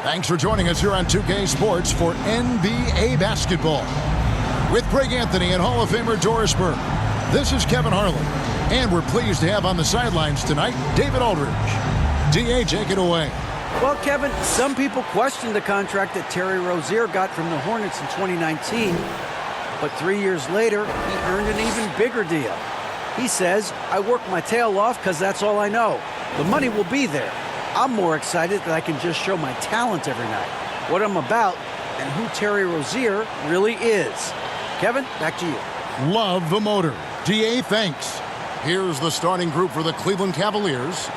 Thanks for joining us here on 2K Sports for NBA basketball. With Greg Anthony and Hall of Famer Doris Burke, this is Kevin Harlan. And we're pleased to have on the sidelines tonight, David Aldridge. DA, take it away. Well, Kevin, some people question the contract that Terry Rozier got from the Hornets in 2019. But 3 years later, he earned an even bigger deal. He says, I work my tail off because that's all I know. The money will be there. I'm more excited that I can just show my talent every night, what I'm about, and who Terry Rozier really is. Kevin, back to you. Love the motor. DA, thanks. Here's the starting group for the Cleveland Cavaliers.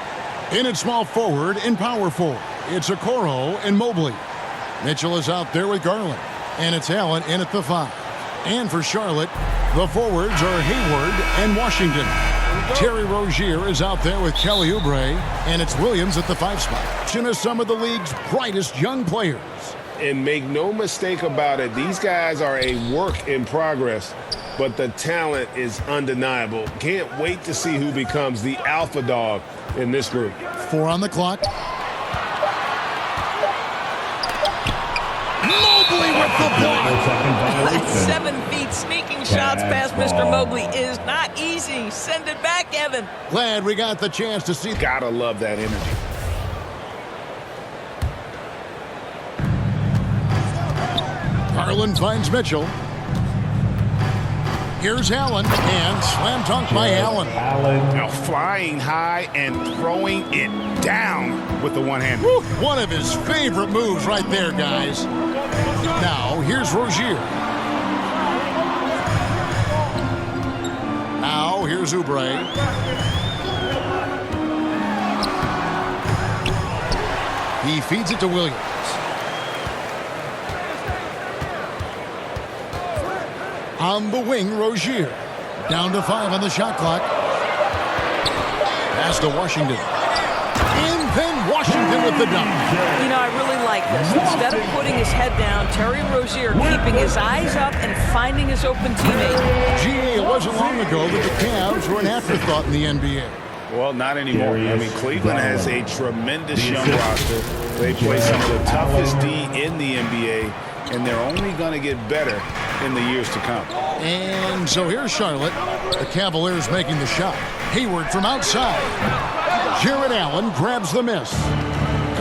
In at small forward and power forward, it's Okoro and Mobley. Mitchell is out there with Garland, and it's Allen in at the 5. And for Charlotte, the forwards are Hayward and Washington. Terry Rozier is out there with Kelly Oubre, and it's Williams at the 5 spot. One of some of the league's brightest young players. And make no mistake about it, these guys are a work in progress, but the talent is undeniable. Can't wait to see who becomes the alpha dog in this group. 4 on the clock. Mobley with the block. 7 feet sneaking shots past Mr. Mobley is not easy. Send it back, Evan. Glad we got the chance to see. Gotta love that energy. Garland finds Mitchell. Here's Allen, and slam dunk by Allen. Now flying high and throwing it down with the one-hand. One of his favorite moves right there, guys. Now, here's Rozier. Now, here's Oubre. He feeds it to Williams. On the wing, Rozier. Down to 5 on the shot clock. Pass to Washington. And then Washington with the dunk. You know, I really like this. Instead of putting his head down, Terry Rozier keeping his eyes up and finding his open teammate. It wasn't long ago that the Cavs were an afterthought in the NBA. Well, not anymore. I mean, Cleveland has a tremendous young roster. They play some of the toughest D in the NBA, and they're only going to get better in the years to come. And so here's Charlotte. The Cavaliers making the shot. Hayward from outside. Jared Allen grabs the miss.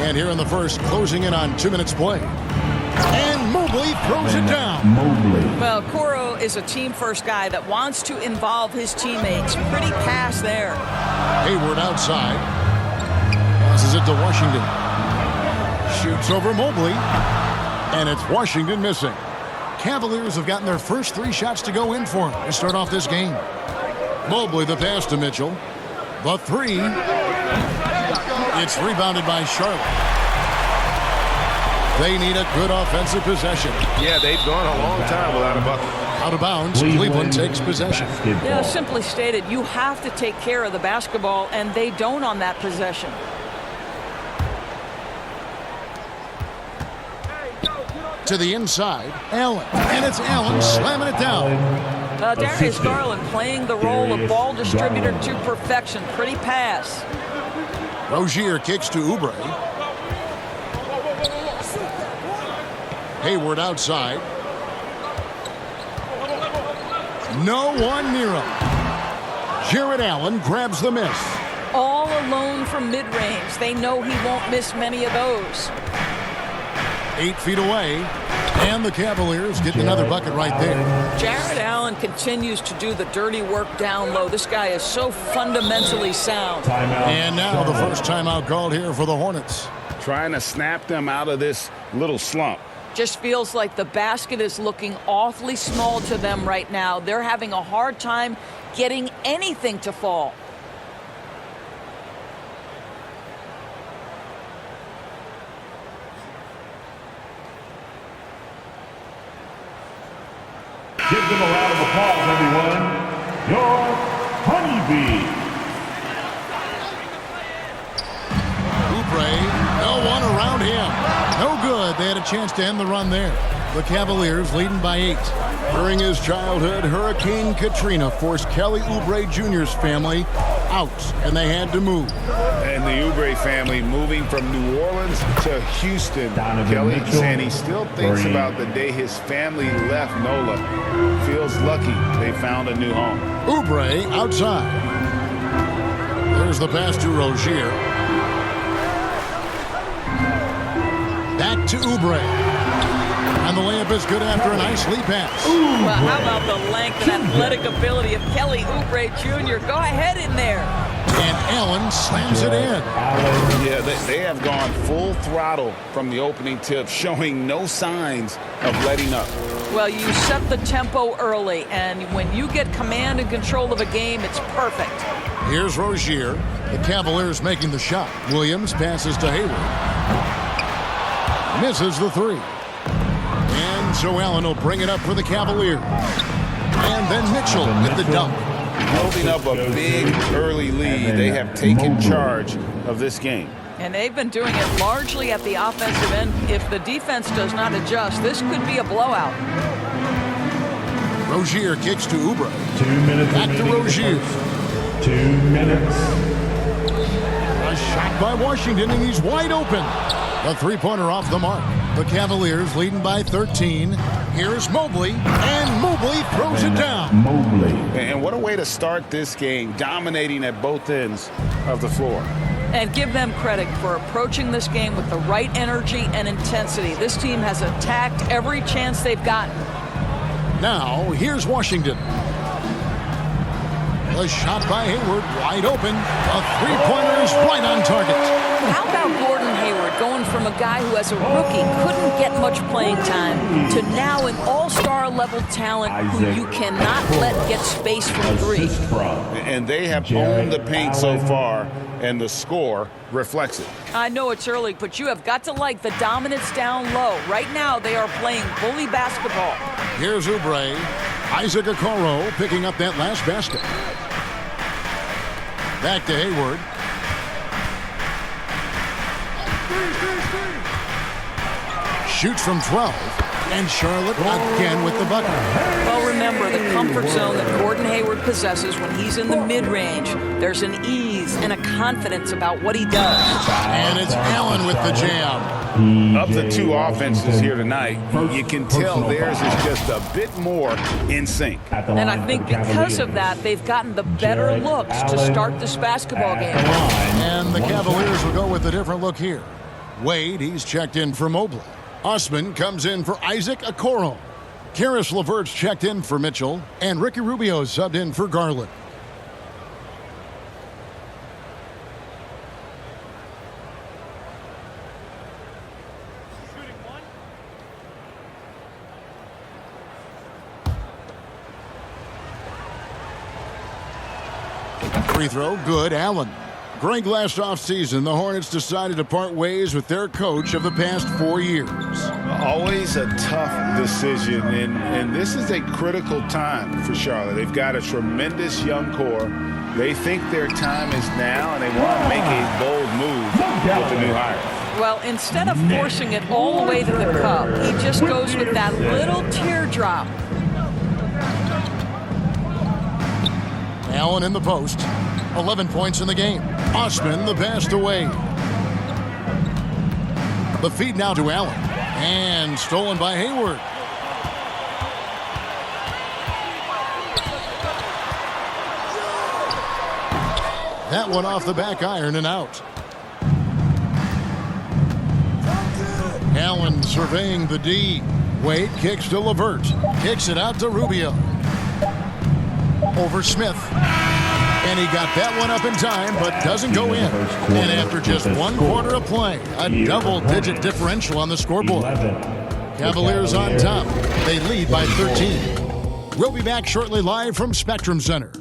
And here in the first, closing in on 2 minutes play. And Mobley throws it down. Well, Okoro is a team-first guy that wants to involve his teammates. Pretty pass there. Hayward outside. Passes it to Washington. Shoots over Mobley. And it's Washington missing. Cavaliers have gotten their first 3 shots to go in for him to start off this game. Mobley the pass to Mitchell. The 3. It's rebounded by Charlotte. They need a good offensive possession. Yeah, they've gone a long time without a bucket. Out of bounds, Cleveland takes possession. Yeah, simply stated, you have to take care of the basketball, and they don't on that possession. To the inside, Allen. And it's Allen slamming it down. Darius Garland playing the role of ball distributor to perfection. Pretty pass. Rozier kicks to Oubre. Hayward outside. No one near him. Jared Allen grabs the miss. All alone from mid-range. They know he won't miss many of those. 8 feet away, and the Cavaliers get another bucket right there. Jared Allen continues to do the dirty work down low. This guy is so fundamentally sound. And now the first timeout called here for the Hornets. Trying to snap them out of this little slump. Just feels like the basket is looking awfully small to them right now. They're having a hard time getting anything to fall. Give them a round of applause, everyone. Your Honeybee. Oubre, no one around him. No good. They had a chance to end the run there. The Cavaliers leading by 8. During his childhood, Hurricane Katrina forced Kelly Oubre Jr.'s family out, and they had to move. And the Oubre family moving from New Orleans to Houston. Kelly saying he still thinks about the day his family left NOLA. Feels lucky they found a new home. Oubre outside. There's the pass to Rozier. Back to Oubre. And the layup is good after a nice lead pass. Well, how about the length and athletic ability of Kelly Oubre Jr.? Go ahead in there. And Allen slams it in. Yeah, they have gone full throttle from the opening tip, showing no signs of letting up. Well, you set the tempo early, and when you get command and control of a game, it's perfect. Here's Rozier. The Cavaliers making the shot. Williams passes to Hayward. Misses the three. And so Allen will bring it up for the Cavaliers. And then Mitchell with the dunk. Building up a big early lead, they have taken charge of this game. And they've been doing it largely at the offensive end. If the defense does not adjust, this could be a blowout. Rozier kicks to Oubre. 2 minutes. Back to Rozier. 2 minutes. A shot by Washington, and he's wide open. The three-pointer off the mark. The Cavaliers leading by 13. Here's Mobley, and Mobley throws it down. Mobley. And what a way to start this game, dominating at both ends of the floor. And give them credit for approaching this game with the right energy and intensity. This team has attacked every chance they've gotten. Now, here's Washington. The shot by Hayward, wide open. A three-pointer is right on target. How about Gordon Hayward going from a guy who as a rookie couldn't get much playing time to now an all-star level talent who you cannot let get space from three. And they have owned the paint so far, and the score reflects it. I know it's early, but you have got to like the dominance down low. Right now, they are playing bully basketball. Here's Oubre. Isaac Okoro picking up that last basket. Back to Hayward. Shoots from 12. And Charlotte again with the bucket. Well, remember, the comfort zone that Gordon Hayward possesses when he's in the mid-range, there's an ease and a confidence about what he does. And it's Allen with the jam. Of the two offenses here tonight, you can tell theirs is just a bit more in sync. And I think because of that, they've gotten the better looks to start this basketball game. And the Cavaliers will go with a different look here. Wade, he's checked in for Mobley. Usman comes in for Isaac Okoro. Karis LeVert's checked in for Mitchell. And Ricky Rubio subbed in for Garland. Free throw, good, Allen. Greg, last offseason, the Hornets decided to part ways with their coach of the past 4 years. Always a tough decision, and this is a critical time for Charlotte. They've got a tremendous young core. They think their time is now, and they want to make a bold move with the new hire. Well, instead of forcing it all the way to the cup, he just goes with that little teardrop. Allen in the post. 11 points in the game. Usman the pass away. The feed now to Allen. And stolen by Hayward. That one off the back iron and out. Allen surveying the D. Wade kicks to LeVert. Kicks it out to Rubio. Over Smith. And he got that one up in time, but doesn't go in. And after just 1 quarter of play, a double-digit differential on the scoreboard. Cavaliers on top. They lead by 13. We'll be back shortly live from Spectrum Center.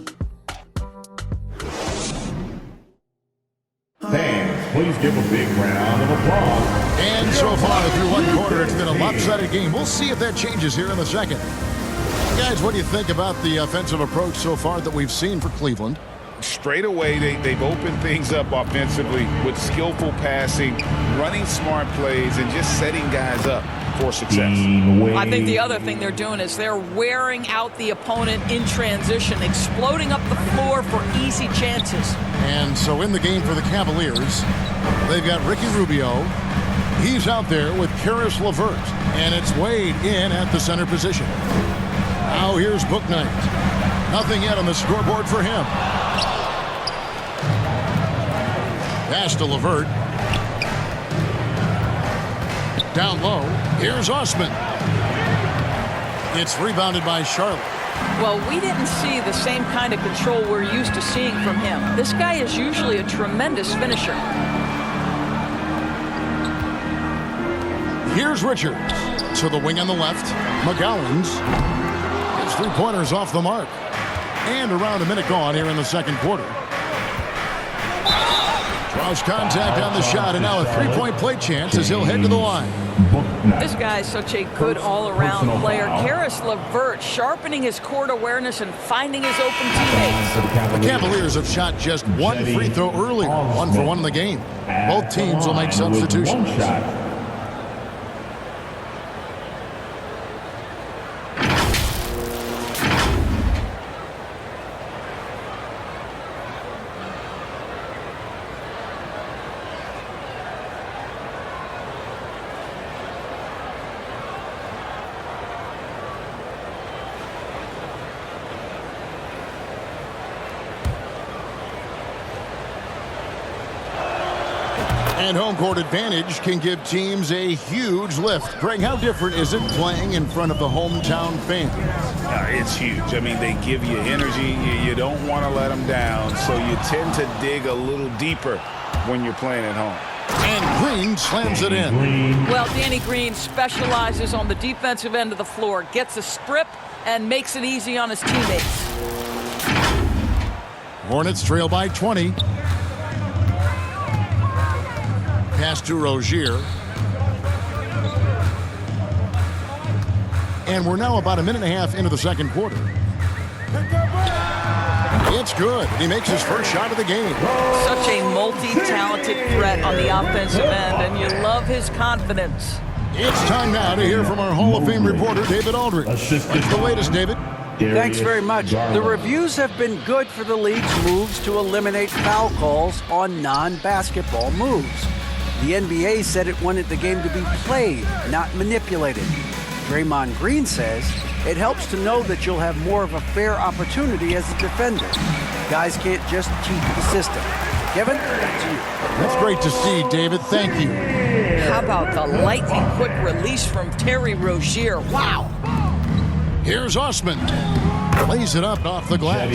Fans, please give a big round of applause. And so far through 1 quarter, it's been a lopsided game. We'll see if that changes here in the second. Guys, what do you think about the offensive approach so far that we've seen for Cleveland? straight away, they've opened things up offensively with skillful passing, running smart plays, and just setting guys up for success. I think the other thing they're doing is they're wearing out the opponent in transition, exploding up the floor for easy chances. And so in the game for the Cavaliers, they've got Ricky Rubio. He's out there with Karis LeVert, and it's Wade in at the center position. Now here's Bouknight. Nothing yet on the scoreboard for him. Pass to LeVert. Down low. Here's Osman. It's rebounded by Charlotte. Well, we didn't see the same kind of control we're used to seeing from him. This guy is usually a tremendous finisher. Here's Richards. To the wing on the left. McGowan's. His three-pointers off the mark. And around a minute gone here in the second quarter. Draws contact on the shot, and now a three-point play chance as he'll head to the line. This guy is such a good all-around player. Karis LeVert sharpening his court awareness and finding his open teammates. The Cavaliers have shot just one free throw earlier, 1 for 1 in the game. Both teams will make substitutions. And home court advantage can give teams a huge lift. Greg, how different is it playing in front of the hometown fans? It's huge. I mean, they give you energy. You don't want to let them down, so you tend to dig a little deeper when you're playing at home. And Green slams it in. Well, Danny Green specializes on the defensive end of the floor, gets a strip, and makes it easy on his teammates. Hornets trail by 20. Pass to Rozier. And we're now about a minute and a half into the second quarter. It's good. He makes his first shot of the game. Such a multi-talented threat on the offensive end, and you love his confidence. It's time now to hear from our Hall of Fame reporter, David Aldridge. What's the latest, David? Thanks very much. The reviews have been good for the league's moves to eliminate foul calls on non-basketball moves. The NBA said it wanted the game to be played, not manipulated. Draymond Green says it helps to know that you'll have more of a fair opportunity as a defender. Guys can't just cheat the system. Kevin, back to you. That's great to see, David. Thank you. How about the lightning quick release from Terry Rozier? Wow. Here's Osman. Lays it up off the glass.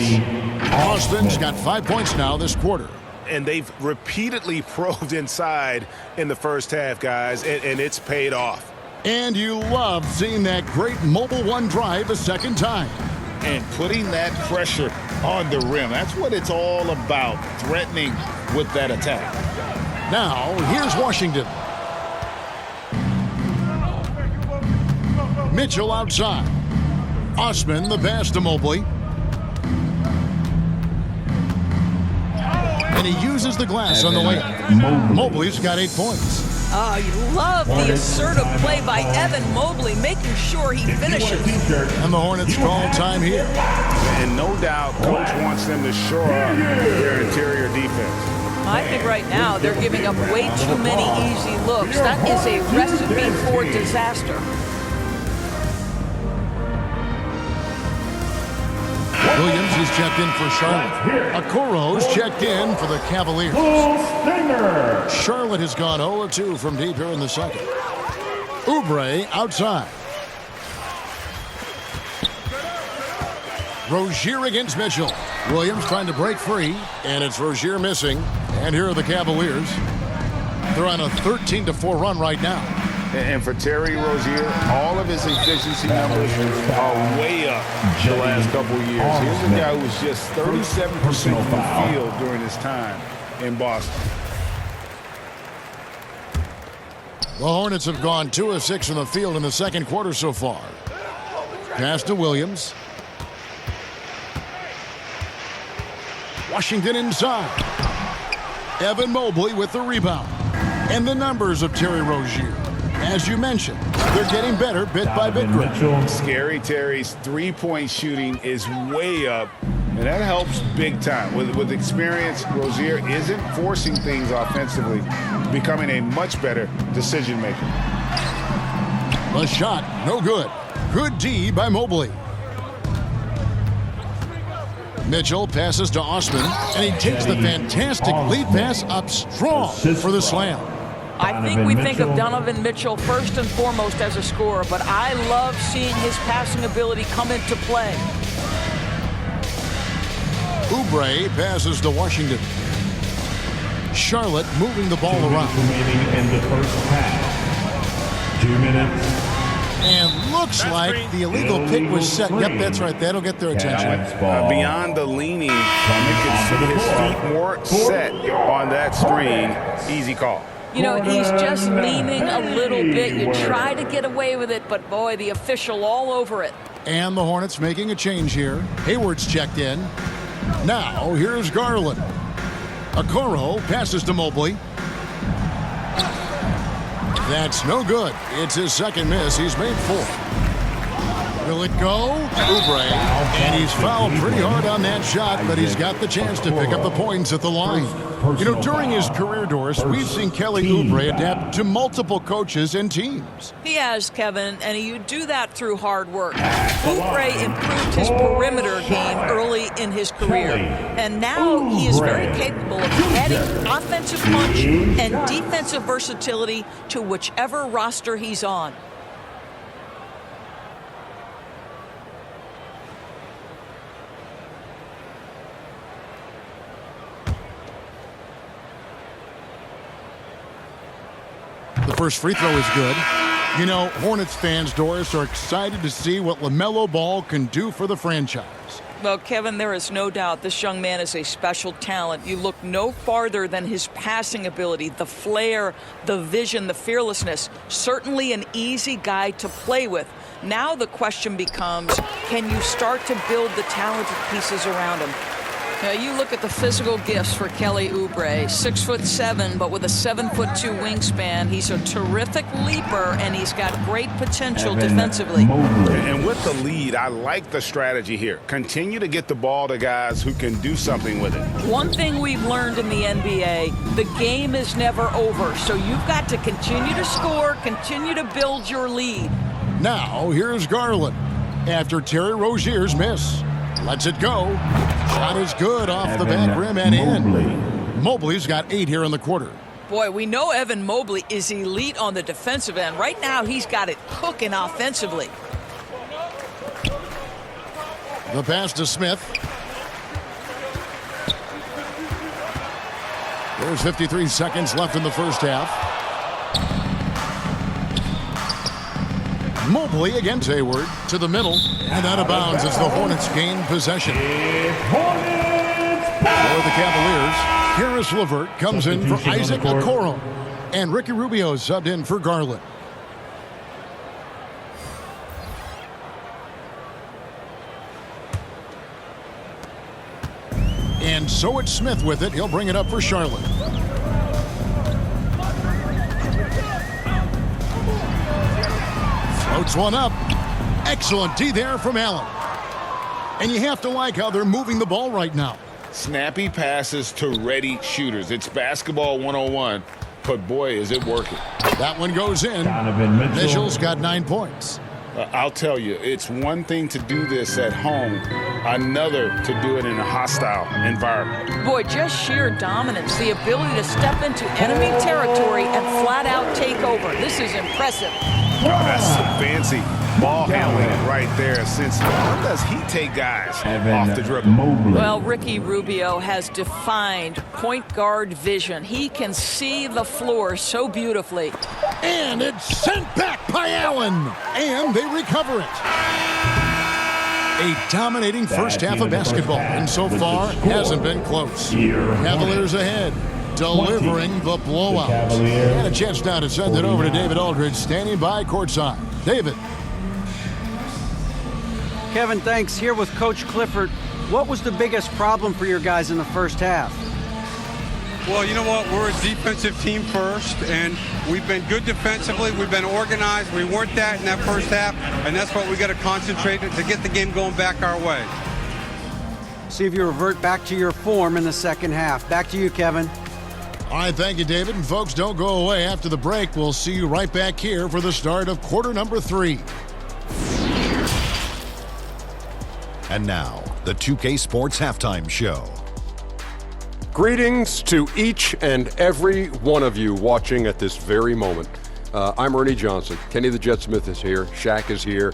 Osman's got 5 points now this quarter. And they've repeatedly probed inside in the first half, guys, and it's paid off. And you love seeing that great mobile one drive a second time. And putting that pressure on the rim. That's what it's all about, threatening with that attack. Now, here's Washington. Mitchell outside. Osman, the pass to Mobley. And he uses the glass on the layup. Mobley's got 8 points. You love the assertive play by Evan Mobley, making sure he finishes. And the Hornets call time here. And no doubt, Coach wants them to shore up their interior defense. I think right now they're giving up way too many easy looks. That is a recipe for disaster. Williams is checked in for Charlotte. Okoro's checked in for the Cavaliers. Charlotte has gone 0-2 from deep here in the second. Oubre outside. Rozier against Mitchell. Williams trying to break free, and it's Rozier missing. And here are the Cavaliers. They're on a 13-4 run right now. And for Terry Rozier, all of his efficiency numbers are way up the last couple of years. Here's a guy who was just 37% from the field during his time in Boston. The Hornets have gone 2 of 6 from the field in the second quarter so far. Pass to Williams. Washington inside. Evan Mobley with the rebound. And the numbers of Terry Rozier. As you mentioned, they're getting better bit by bit. Scary Terry's three-point shooting is way up, and that helps big time. With experience, Rozier isn't forcing things offensively, becoming a much better decision maker. The shot, no good. Good D by Mobley. Mitchell passes to Osman, and he takes the fantastic lead pass up strong for the slam. I think we think of Donovan Mitchell first and foremost as a scorer, but I love seeing his passing ability come into play. Oubre passes to Washington. Charlotte moving the ball around. Remaining in the first half. 2 minutes. And looks like the illegal pick was set. Yep, that's right. That'll get their attention. Beyond the leaning, you can see his feet more set on that screen. Easy call. You know, he's just leaning a little bit. You try to get away with it, but boy, the official all over it. And the Hornets making a change here. Hayward's checked in. Now, here's Garland. Okoro passes to Mobley. That's no good. It's his second miss. He's made 4. Will it go? Oubre. And he's fouled pretty hard on that shot, but he's got the chance to pick up the points at the line. You know, during his career, Doris, we've seen Kelly Oubre adapt to multiple coaches and teams. He has, Kevin, and you do that through hard work. Oubre improved his perimeter game early in his career, and now he is very capable of adding offensive punch and defensive versatility to whichever roster he's on. The first free throw is good. You know, Hornets fans, Doris, are excited to see what LaMelo Ball can do for the franchise. Well, Kevin, there is no doubt this young man is a special talent. You look no farther than his passing ability, the flair, the vision, the fearlessness. Certainly an easy guy to play with. Now the question becomes, can you start to build the talented pieces around him? Now you look at the physical gifts for Kelly Oubre, 6'7", but with a 7'2" wingspan. He's a terrific leaper, and he's got great potential defensively. And with the lead, I like the strategy here. Continue to get the ball to guys who can do something with it. One thing we've learned in the NBA, the game is never over, so you've got to continue to score, continue to build your lead. Now, here's Garland after Terry Rozier's miss. Lets it go. Shot is good off the back rim and in. Mobley's got 8 here in the quarter. Boy, we know Evan Mobley is elite on the defensive end. Right now, he's got it cooking offensively. The pass to Smith. There's 53 seconds left in the first half. Mobley against Hayward to the middle, and out of bounds as the Hornets gain possession. For the Cavaliers, Harris LeVert comes in for Isaac Okoro, and Ricky Rubio subbed in for Garland. And so it's Smith with it. He'll bring it up for Charlotte. Floats one up. Excellent D there from Allen. And you have to like how they're moving the ball right now. Snappy passes to ready shooters. It's basketball 101, but boy, is it working. That one goes in. Mitchell's got 9 points. I'll tell you, it's one thing to do this at home, another to do it in a hostile environment. Boy, just sheer dominance, the ability to step into enemy territory and flat out take over. This is impressive. Oh, that's some fancy ball handling right there. Since how does he take guys off the dribble? Well, Ricky Rubio has defined point guard vision. He can see the floor so beautifully. And it's sent back by Allen. And they recover it. A dominating first half of basketball, and so far hasn't been close. Cavaliers ahead, delivering the blowout. And a chance now to send it over to David Aldridge, standing by courtside. David. Kevin, thanks. Here with Coach Clifford. What was the biggest problem for your guys in the first half? Well, you know what? We're a defensive team first, and we've been good defensively. We've been organized. We weren't that in that first half, and that's what we got to concentrate to get the game going back our way. See if you revert back to your form in the second half. Back to you, Kevin. All right, thank you, David. And folks, don't go away. After the break, we'll see you right back here for the start of quarter number 3. And now, the 2K Sports Halftime Show. Greetings to each and every one of you watching at this very moment. I'm Ernie Johnson. Kenny the Jet Smith is here. Shaq is here.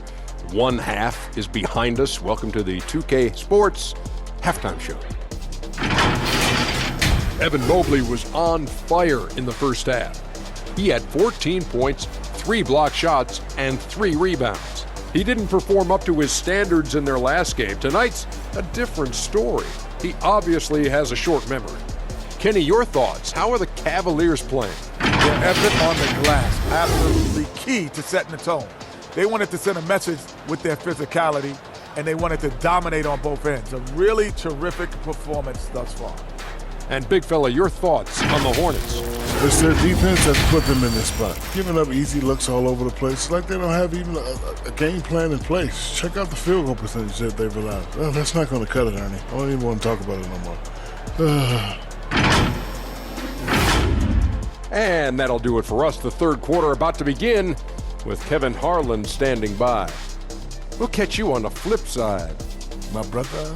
One half is behind us. Welcome to the 2K Sports Halftime Show. Evan Mobley was on fire in the first half. He had 14 points, 3 blocked shots, and 3 rebounds. He didn't perform up to his standards in their last game. Tonight's a different story. He obviously has a short memory. Kenny, your thoughts? How are the Cavaliers playing? Their effort on the glass, absolutely key to setting the tone. They wanted to send a message with their physicality, and they wanted to dominate on both ends. A really terrific performance thus far. And Big Fella, your thoughts on the Hornets? It's their defense that's put them in this spot. Giving up easy looks all over the place. It's like they don't have even a game plan in place. Check out the field goal percentage that they've allowed. Oh, that's not going to cut it, Ernie. I don't even want to talk about it no more. And that'll do it for us. The third quarter about to begin with Kevin Harlan standing by. We'll catch you on the flip side. My brother.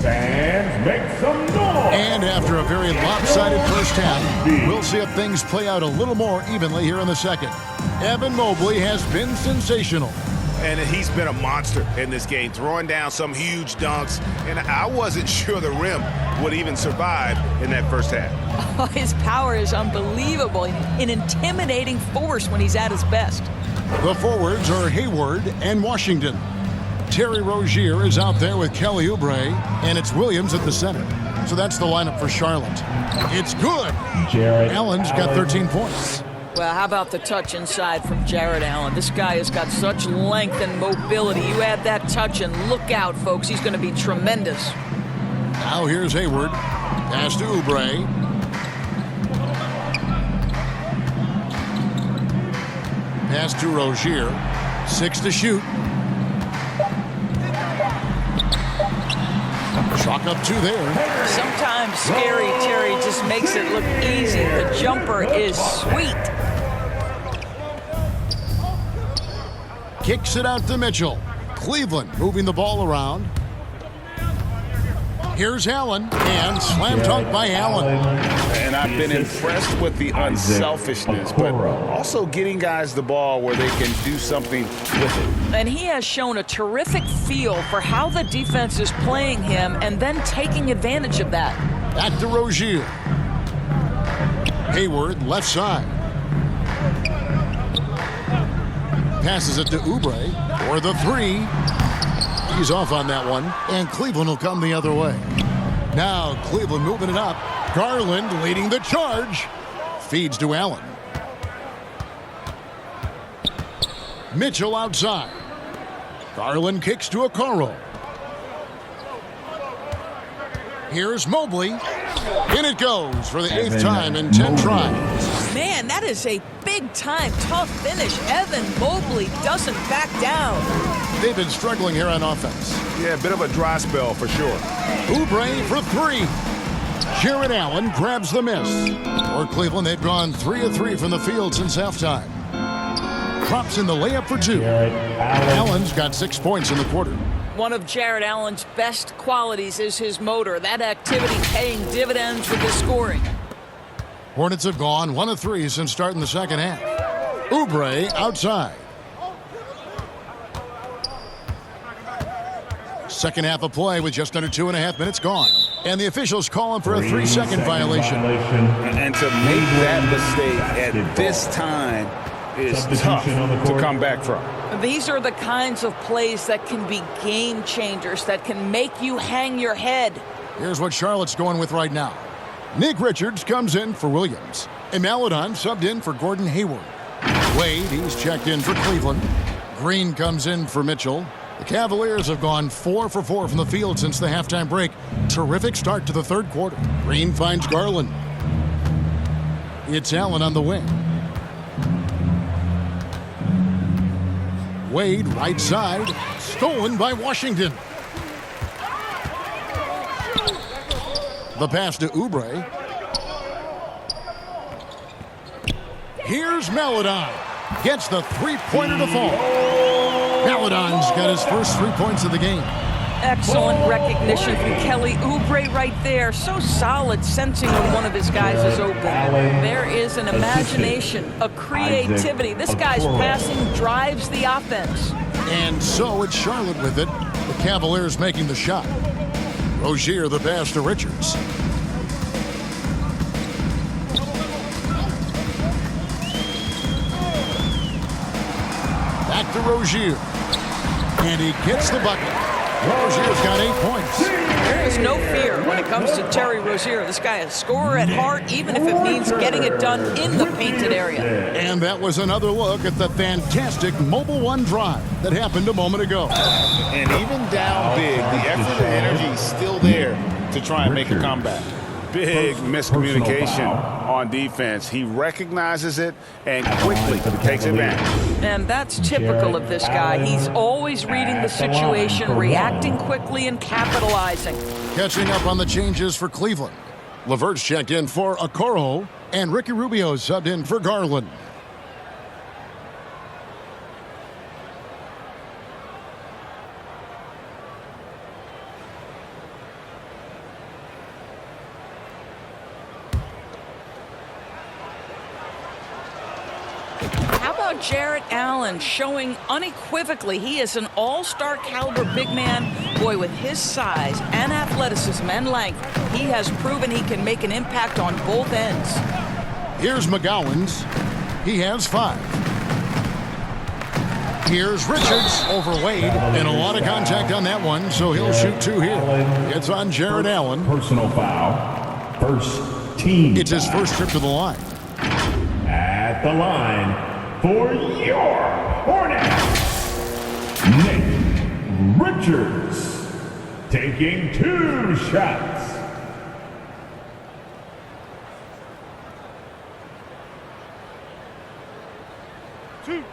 Fans, make some noise. And after a very lopsided first half, we'll see if things play out a little more evenly here in the second. Evan Mobley has been sensational. And he's been a monster in this game, throwing down some huge dunks. And I wasn't sure the rim would even survive in that first half. Oh, his power is unbelievable, an intimidating force when he's at his best. The forwards are Hayward and Washington. Terry Rozier is out there with Kelly Oubre, and it's Williams at the center. So that's the lineup for Charlotte. It's good. Allen's got 13 points. Well, how about the touch inside from Jared Allen? This guy has got such length and mobility. You add that touch and look out, folks. He's going to be tremendous. Now here's Hayward. Pass to Oubre. Pass to Rozier. 6 to shoot. Chalk up 2 there. Sometimes Scary Terry just makes it look easy. The jumper is sweet. Kicks it out to Mitchell. Cleveland moving the ball around. Here's Allen, and slam dunk by Allen. And I've been impressed with the unselfishness, but also getting guys the ball where they can do something with it. And he has shown a terrific feel for how the defense is playing him and then taking advantage of that. Back to Rozier. Hayward, left side. Passes it to Oubre for the 3. He's off on that one, and Cleveland will come the other way. Now Cleveland moving it up. Garland leading the charge. Feeds to Allen. Mitchell outside. Garland kicks to Okoro. Here's Mobley. In it goes for the 8th time in 10 tries. Man, that is a big-time tough finish. Evan Mobley doesn't back down. They've been struggling here on offense. Yeah, a bit of a dry spell for sure. Oubre for 3. Jared Allen grabs the miss. For Cleveland, they've gone 3 of 3 from the field since halftime. Drops in the layup for 2. Allen's got 6 points in the quarter. One of Jared Allen's best qualities is his motor. That activity paying dividends with his scoring. Hornets have gone 1 of 3 since starting the second half. Oubre outside. Second half of play with just under 2.5 minutes gone. And the officials calling for a 3-second violation. And to make that mistake at this time is tough to come back from. These are the kinds of plays that can be game changers, that can make you hang your head. Here's what Charlotte's going with right now. Nick Richards comes in for Williams. And Maladon subbed in for Gordon Hayward. Wade, he's checked in for Cleveland. Green comes in for Mitchell. The Cavaliers have gone 4 for 4 from the field since the halftime break. Terrific start to the third quarter. Green finds Garland. It's Allen on the wing. Wade, right side. Stolen by Washington. The pass to Oubre. Here's Maladon. Gets the three-pointer to fall. Maladon's got his first 3 points of the game. Excellent recognition from Kelly Oubre right there. So solid, sensing when one of his guys is open. There is an imagination, a creativity. This guy's passing drives the offense. And so it's Charlotte with it. The Cavaliers making the shot. Rozier the pass to Richards. Back to Rozier. And he gets the bucket. Rozier's got 8 points. There is no fear when it comes to Terry Rozier. This guy is a scorer at heart, even if it means getting it done in the painted area. And that was another look at the fantastic Mobile One drive that happened a moment ago. And even down big, the effort and energy is still there to try and make a comeback. Big miscommunication on defense. He recognizes it and quickly takes advantage. And that's typical of this guy. He's always reading the situation, reacting quickly, and capitalizing. Catching up on the changes for Cleveland. LeVert's checked in for Okoro, and Ricky Rubio subbed in for Garland. Jarrett Allen showing unequivocally he is an all-star caliber big man. Boy, with his size and athleticism and length, he has proven he can make an impact on both ends. Here's McGowan's. He has 5. Here's Richards over Wade, and a lot of contact on that one, so he'll shoot 2 here. It's on Jarrett Allen. Personal foul. First team. It's his first trip to the line. At the line for your Hornets, Nick Richards, taking 2 shots. Two.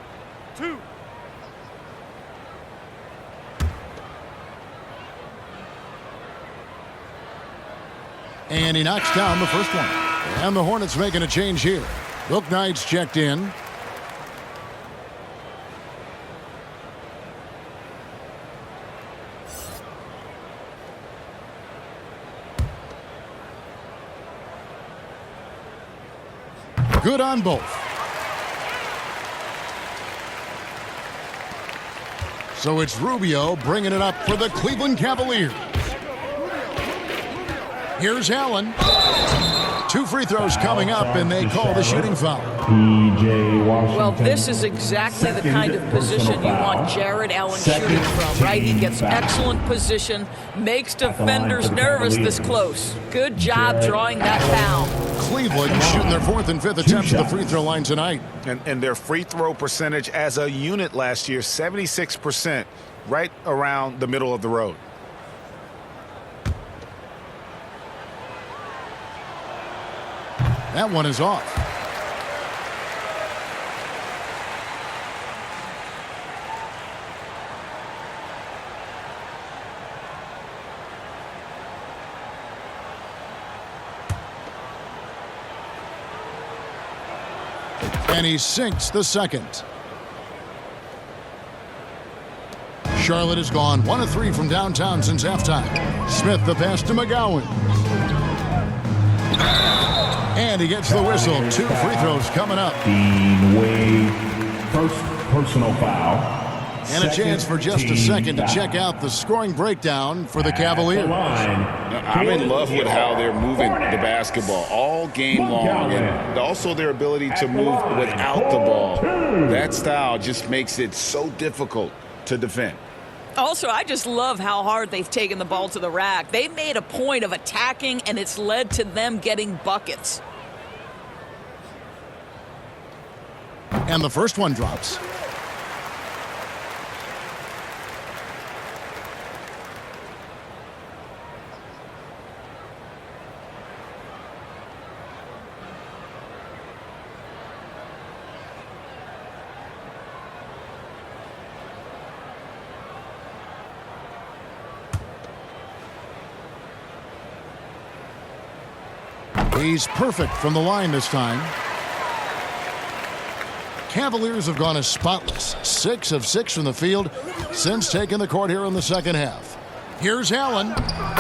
And he knocks down the first one. And the Hornets making a change here. Bouknight's checked in. Good on both. So it's Rubio bringing it up for the Cleveland Cavaliers. Here's Allen. 2 free throws coming up, and they call the shooting foul. Well, this is exactly the kind of position you want Jarrett Allen shooting from, right? He gets excellent position, makes defenders nervous this close. Good job drawing that foul. Cleveland shooting their 4th and 5th attempts at the free throw line tonight. And their free throw percentage as a unit last year, 76%, right around the middle of the road. That one is off. And he sinks the second. Charlotte has gone 1 of 3 from downtown since halftime. Smith the pass to McGowan. And he gets the whistle. 2 free throws coming up. Dean Wade, first personal foul. And a chance for just a second to check out the scoring breakdown for the Cavaliers. I'm in love with how they're moving the basketball all game long, and also their ability to move without the ball. That style just makes it so difficult to defend. Also, I just love how hard they've taken the ball to the rack. They've made a point of attacking, and it's led to them getting buckets. And the first one drops. He's perfect from the line this time. Cavaliers have gone as spotless, 6 of 6 from the field since taking the court here in the second half. Here's Allen,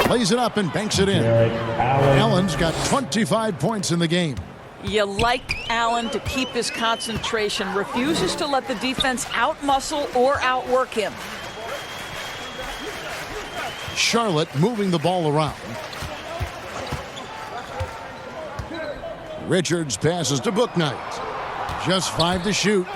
plays it up and banks it in. Allen's got 25 points in the game. You like Allen to keep his concentration, refuses to let the defense outmuscle or outwork him. Charlotte moving the ball around. Richards passes to Bouknight. Just 5 to shoot.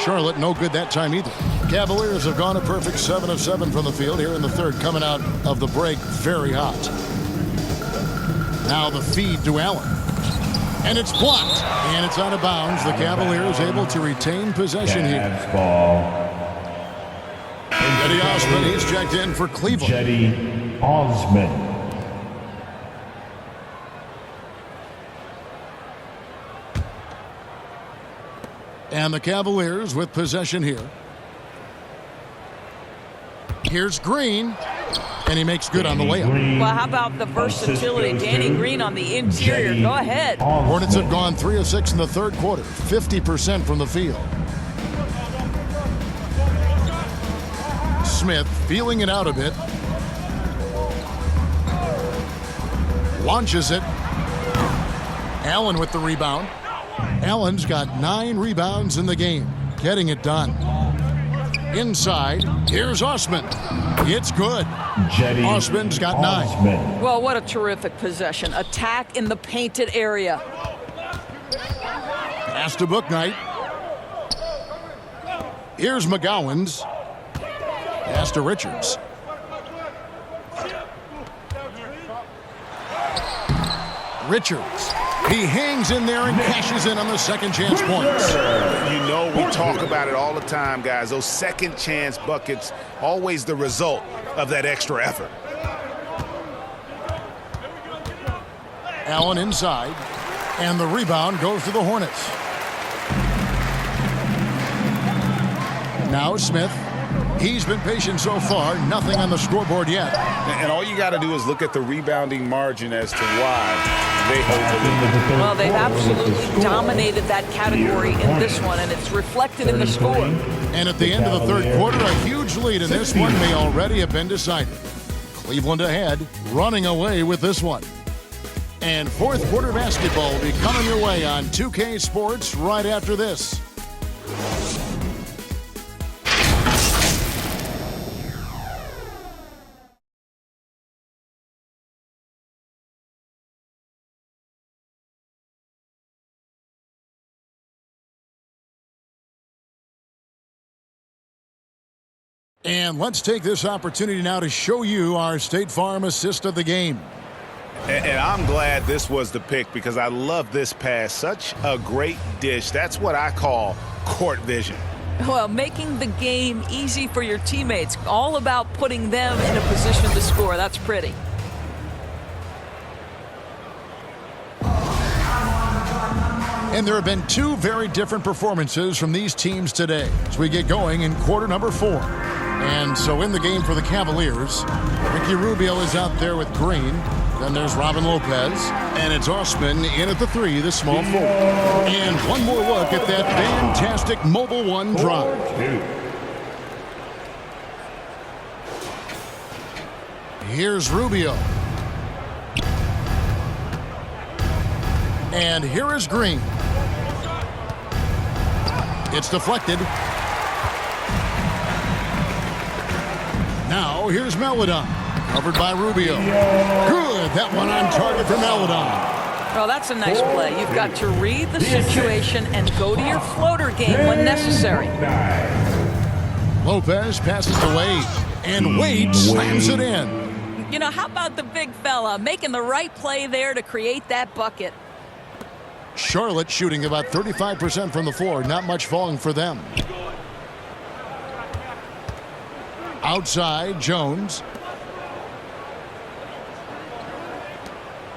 Charlotte no good that time either. Cavaliers have gone a perfect 7 of 7 from the field here in the third, coming out of the break very hot. Now the feed to Allen. And it's blocked. And it's out of bounds. The Cavaliers able to retain possession here. Eddie Osman, he's checked in for Cleveland. Eddie Osman. And the Cavaliers with possession here. Here's Green. And he makes good on the layup. Well, how about the versatility? Danny Green on the interior. Go ahead. Hornets have gone 3 of 6 in the third quarter. 50% from the field. Smith feeling it out a bit. Launches it. Allen with the rebound. Allen's got 9 rebounds in the game. Getting it done. Inside, here's Osman. It's good. Osman's got 9. Well, what a terrific possession. Attack in the painted area. Pass to Bouknight. Here's McGowan's. Pass to Richards. Richards. He hangs in there and cashes in on the second chance points. You know, we talk about it all the time, guys. Those second chance buckets, always the result of that extra effort. Allen inside. And the rebound goes to the Hornets. Now Smith. He's been patient so far. Nothing on the scoreboard yet. And all you got to do is look at the rebounding margin as to why they hold the lead. Well, they've absolutely dominated that category in this one, and it's reflected in the score. And at the end of the third quarter, a huge lead in this one may already have been decided. Cleveland ahead, running away with this one. And fourth quarter basketball will be coming your way on 2K Sports right after this. And let's take this opportunity now to show you our State Farm assist of the game. And I'm glad this was the pick because I love this pass. Such a great dish. That's what I call court vision. Well, making the game easy for your teammates. All about putting them in a position to score. That's pretty. And there have been 2 very different performances from these teams today as we get going in quarter number 4. And so in the game for the Cavaliers, Ricky Rubio is out there with Green. Then there's Robin Lopez. And it's Osman in at the 3, the small forward. And one more look at that fantastic Mobile One drive. Here's Rubio. And here is Green. It's deflected. Now here's Maledon. Covered by Rubio. Good. That one on target for Maledon. Well, that's a nice play. You've got to read the situation and go to your floater game when necessary. Lopez passes to Wade, and Wade slams it in. You know, how about the big fella making the right play there to create that bucket? Charlotte shooting about 35% from the floor. Not much falling for them. Outside, Jones.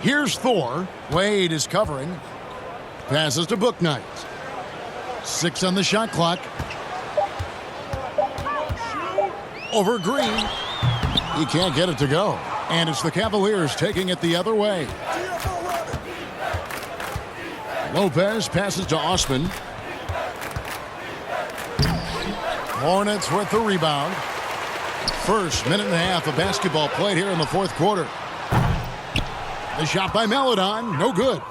Here's Thor. Wade is covering. Passes to Bouknight. 6 on the shot clock. Over Green. He can't get it to go. And it's the Cavaliers taking it the other way. Lopez passes to Osman. Hornets with the rebound. First minute and a half of basketball played here in the fourth quarter. The shot by Melodon, no good.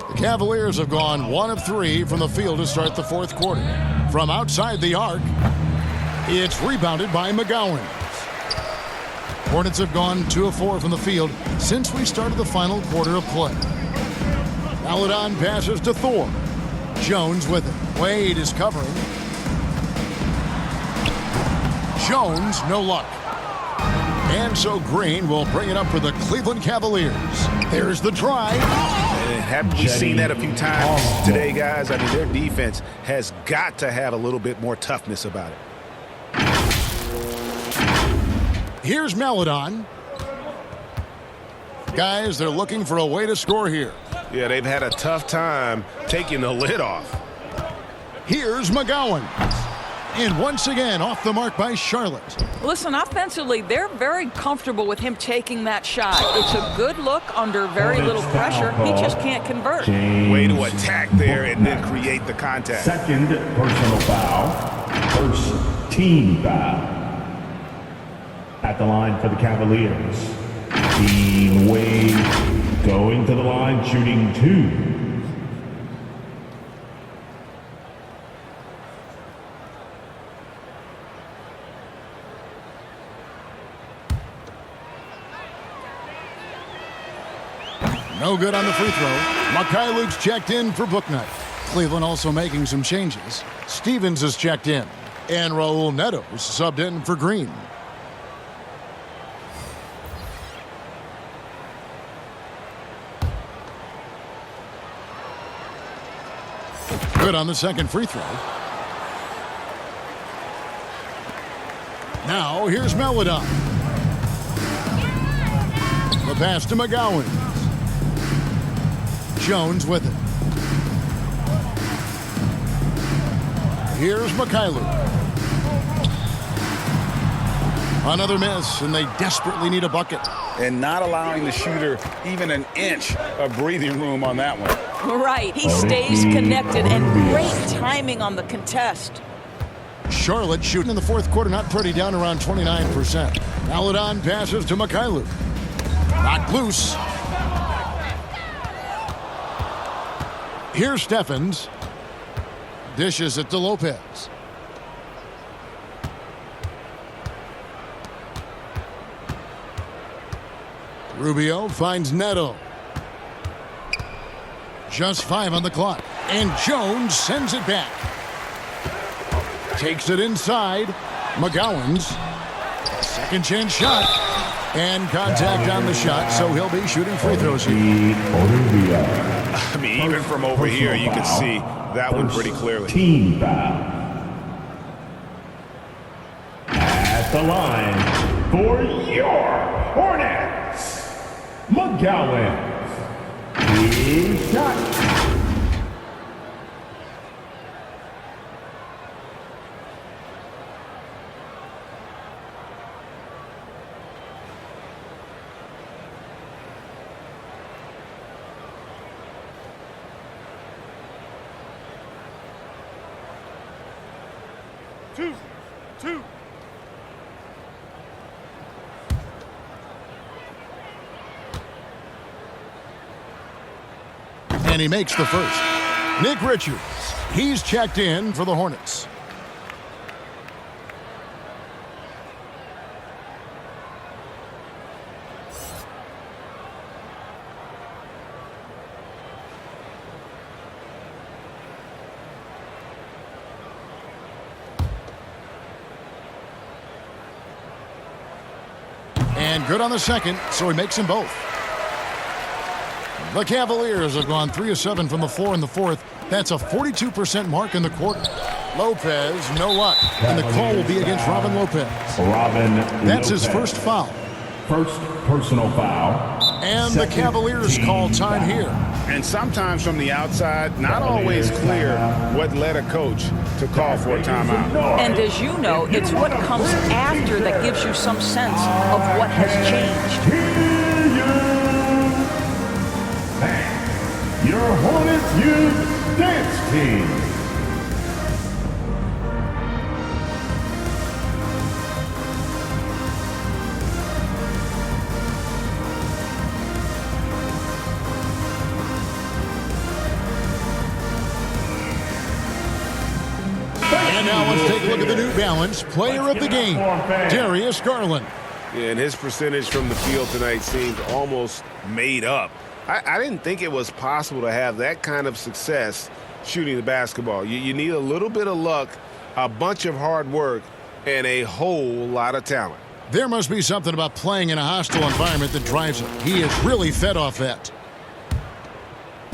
The Cavaliers have gone 1 of 3 from the field to start the fourth quarter. From outside the arc, it's rebounded by McGowan. Hornets have gone 2 of 4 from the field since we started the final quarter of play. Melodon passes to Thor. Jones with it. Wade is covering. Jones, no luck. And so Green will bring it up for the Cleveland Cavaliers. There's the drive. Haven't we seen that a few times today, guys? I mean, their defense has got to have a little bit more toughness about it. Here's Melodon. Guys, they're looking for a way to score here. Yeah, they've had a tough time taking the lid off. Here's McGowan. And once again, off the mark by Charlotte. Listen, offensively, they're very comfortable with him taking that shot. It's a good look under very little pressure. He just can't convert. Way to attack there and then create the contact. Second personal foul. First team foul. At the line for the Cavaliers, Dean Wade going to the line, shooting 2. No good on the free throw. Luke's checked in for Bouknight. Cleveland also making some changes. Stevens is checked in. And Raul Neto is subbed in for Green. Good on the second free throw. Now here's Melodon. The pass to McGowan. Jones with it. Here's Mikhailuk. Another miss, and they desperately need a bucket. And not allowing the shooter even an inch of breathing room on that one. Right, he stays connected, and great timing on the contest. Charlotte shooting in the fourth quarter, not pretty, down around 29%. Melodon passes to Mikhailuk. Knocked loose. Here's Steffens. Dishes it to Lopez. Rubio finds Neto. Just 5 on the clock. And Jones sends it back. Takes it inside. McGowan's second chance shot. And contact on the shot, so he'll be shooting free throws here. I mean, even from over here, you can see that one pretty clearly. Team foul. At the line for your Hornets, McGowan. His shot. Two. And he makes the first. Nick Richards. He's checked in for the Hornets. And good on the second, so he makes them both. The Cavaliers have gone 3 of 7 from the floor in the fourth. That's a 42% mark in the quarter. Lopez, no luck. And the call will be against Robin Lopez. That's his first foul. First personal foul. And the Cavaliers call time here. And sometimes from the outside, not always clear what led a coach to call for a timeout. And as you know, it's what comes after that gives you some sense of what has changed. Your Hornets Youth Dance Team. And now let's take a look at the New Balance player of the game, Darius Garland. Yeah, and his percentage from the field tonight seemed almost made up. I didn't think it was possible to have that kind of success shooting the basketball. You need a little bit of luck, a bunch of hard work, and a whole lot of talent. There must be something about playing in a hostile environment that drives him. He is really fed off that.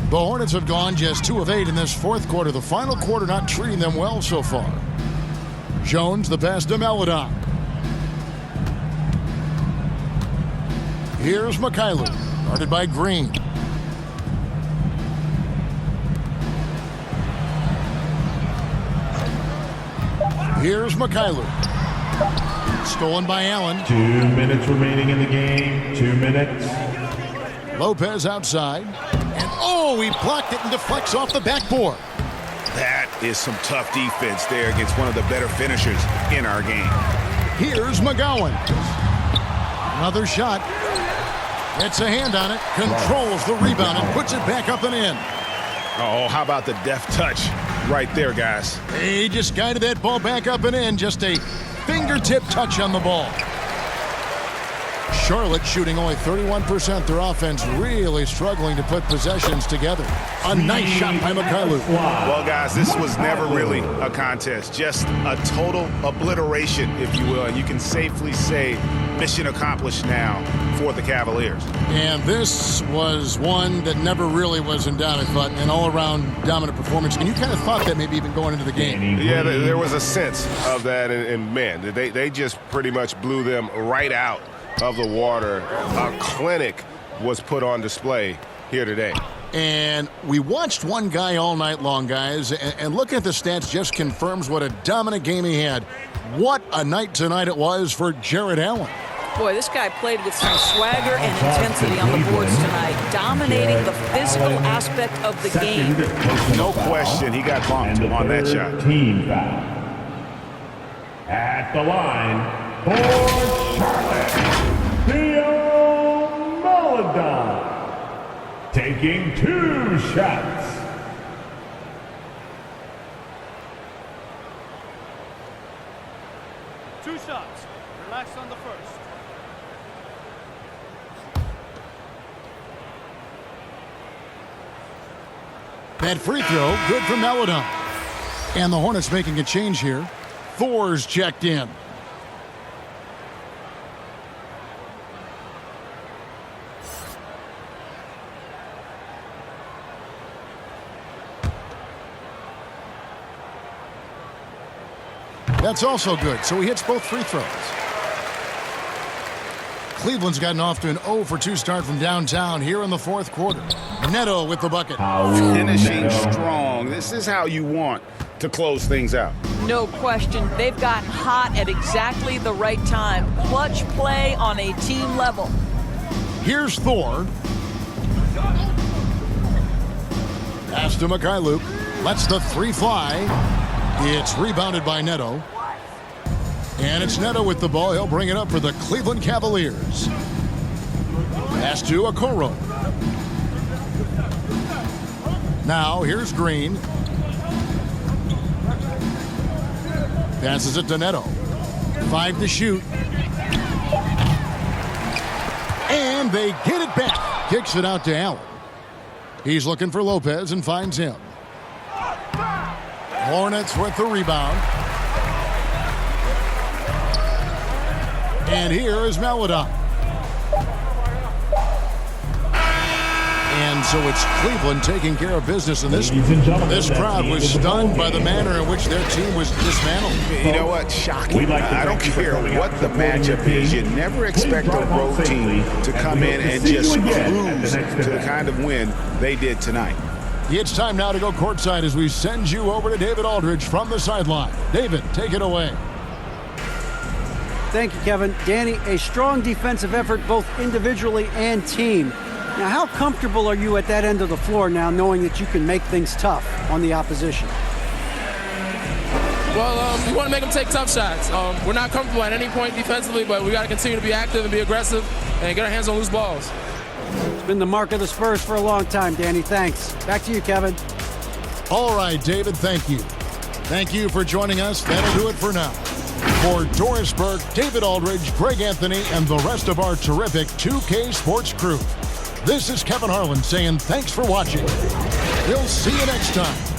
The Hornets have gone just 2 of 8 in this fourth quarter. The final quarter not treating them well so far. Jones, the pass to Maladon. Here's Mikhailuk, guarded by Green. Here's Mikhailuk. Stolen by Allen. 2 minutes remaining in the game. 2 minutes. Lopez outside. And oh, he blocked it and deflects off the backboard. That is some tough defense there against one of the better finishers in our game. Here's McGowan. Another shot. Gets a hand on it. Controls the rebound and puts it back up and in. Oh, how about the deft touch right there, guys? He just guided that ball back up and in. Just a fingertip touch on the ball. Charlotte shooting only 31%. Their offense really struggling to put possessions together. A nice shot by Mikhailuk. Well, guys, this was never really a contest. Just a total obliteration, if you will. And you can safely say mission accomplished now for the Cavaliers. And this was one that never really was in doubt, I thought. An all-around dominant performance. And you kind of thought that maybe even going into the game. Yeah, there was a sense of that. And man, they just pretty much blew them right out of the water. A clinic was put on display here today. And we watched one guy all night long, guys, and looking at the stats just confirms what a dominant game he had. What a night tonight it was for Jared Allen. Boy, this guy played with some swagger and intensity on the boards tonight, dominating the physical aspect of the game. No question, he got bumped on that shot. Team foul. At the line for Charlotte, Maladon, taking 2 shots. Two shots. Relax on the first. That free throw, good for Maladon. And the Hornets making a change here. Thor's checked in. That's also good, so he hits both free throws. Cleveland's gotten off to an 0-for-2 start from downtown here in the fourth quarter. Neto with the bucket. Finishing strong. This is how you want to close things out. No question. They've gotten hot at exactly the right time. Clutch play on a team level. Here's Thor. Pass to Mikhailuk. Lets the 3 fly. It's rebounded by Neto. And it's Neto with the ball. He'll bring it up for the Cleveland Cavaliers. Pass to Okoro. Now here's Green. Passes it to Neto. 5 to shoot. And they get it back. Kicks it out to Allen. He's looking for Lopez and finds him. Hornets with the rebound. And here is Maladon. And so it's Cleveland taking care of business in this. Ladies and gentlemen, This that's crowd the was end of the stunned ball by the game. manner in which their team was dismantled. You know what? Shocking. We'd like to I don't thank you for care coming what out the and supporting matchup your is. You team. never expect a drive home road team safely, to and come we in hope to and see you just again at the cruise next to the event. kind of win they did tonight. It's time now to go courtside as we send you over to David Aldridge from the sideline. David, take it away. Thank you, Kevin. Danny, a strong defensive effort both individually and team. Now, how comfortable are you at that end of the floor now, knowing that you can make things tough on the opposition? Well, we want to make them take tough shots. We're not comfortable at any point defensively, but we got to continue to be active and be aggressive and get our hands on loose balls. It's been the mark of the Spurs for a long time, Danny. Thanks. Back to you, Kevin. All right, David, thank you. Thank you for joining us. That'll do it for now. For Doris Burke, David Aldridge, Greg Anthony, and the rest of our terrific 2K Sports crew, this is Kevin Harlan saying thanks for watching. We'll see you next time.